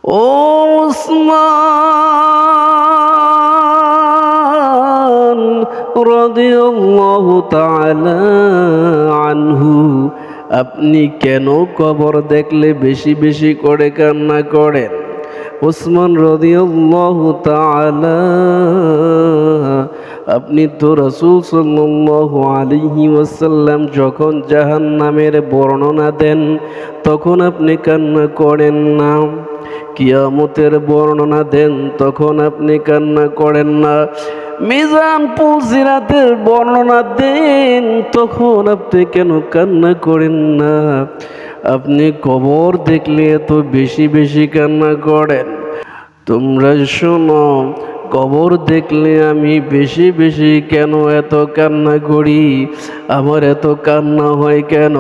ও উসমান রাদিয়াল্লাহু তাআলা আনহু, আপনি কেন কবর দেখলে বেশি বেশি করে কান্না করেন? উসমান রাদিয়াল্লাহু তাআলা, আপনি তো রাসূল সাল্লাল্লাহু আলাইহি ওয়াসাল্লাম যখন জাহান্নামের বর্ণনা দেন তখন আপনি কান্না করেন না। কিয়ামতের বর্ণনা দেন তখন আপনি কান্না করেন না। মিজান পুলসিরাতের বর্ণনা দেন তখন আপনি কেন কান্না করেন না? আপনি কবর দেখলে এত বেশি বেশি কান্না করেন। তোমরা শোনো, কবর দেখলে আমি বেশি বেশি কেন এত কান্না করি? আমার এত কান্না হয় কেন?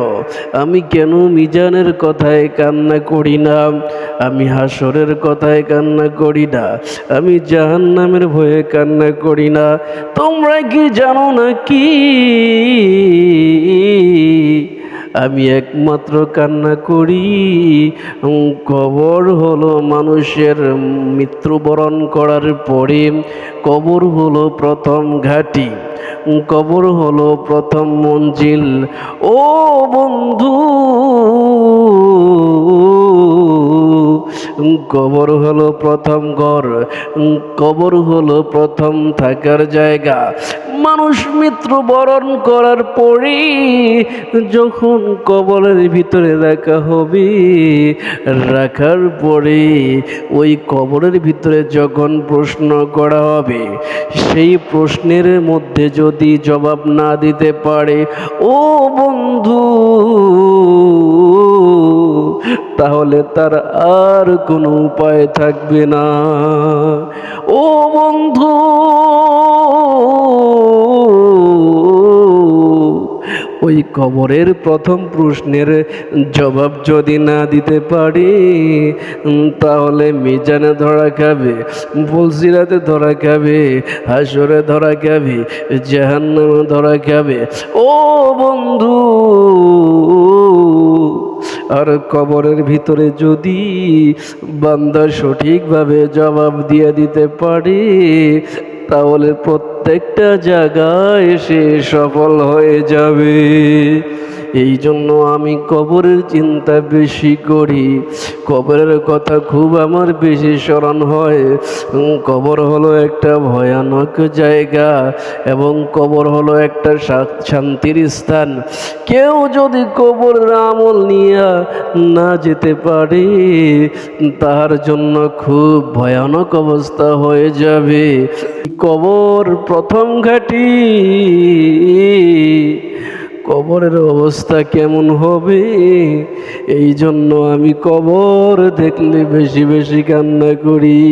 আমি কেন মিজানের কথায় কান্না করি না? আমি হাসরের কথায় কান্না করি না? আমি জাহান্নামের ভয়ে কান্না করি না? তোমরা কি জানো না কি আমি একমাত্র কান্না করি? কবর হলো মানুষের মৃত্যুবরণ করার পরে কবর হলো প্রথম ঘাঁটি, কবর হলো প্রথম মঞ্জিল। ও বন্ধু, কবর হলো প্রথম ঘর, কবর হলো প্রথম থাকার জায়গা। মানুষ মৃত্যুবরণ করার পরে যখন কবরের ভিতরে রাখা হবে, রাখার পরে ওই কবরের ভিতরে যখন প্রশ্ন করা হবে, সেই প্রশ্নের মধ্যে যদি জবাব না দিতে পারে ও বন্ধু, তাহলে তার আর কোনো উপায় থাকবে না। ও বন্ধু, ওই কবরের প্রথম প্রশ্নের জবাব যদি না দিতে পারি, তাহলে মিজানে ধরা খাবে, পুলসিরাতে ধরা খাবে, হাসরে ধরা খাবে, জাহান্নামে ধরা খাবে। ও বন্ধু, আর কবরের ভিতরে যদি বান্দা সঠিকভাবে জবাব দিয়ে দিতে পারে, তাহলে প্রত্যেকটা জায়গায় সে সফল হয়ে যাবে। এই জন্য আমি কবরের চিন্তা বেশি করি, কবরের কথা খুব আমার বেশি স্মরণ হয়। কবর হলো একটা ভয়ানক জায়গা এবং কবর হলো একটা শান্তির স্থান। কেউ যদি কবরের আমল নিয়ে না যেতে পারে, তার জন্য খুব ভয়ানক অবস্থা হয়ে যাবে। কবর প্রথম ঘাঁটি, কবরের অবস্থা কেমন হবে? এই জন্য আমি কবর দেখলে বেশি বেশি কান্না করি।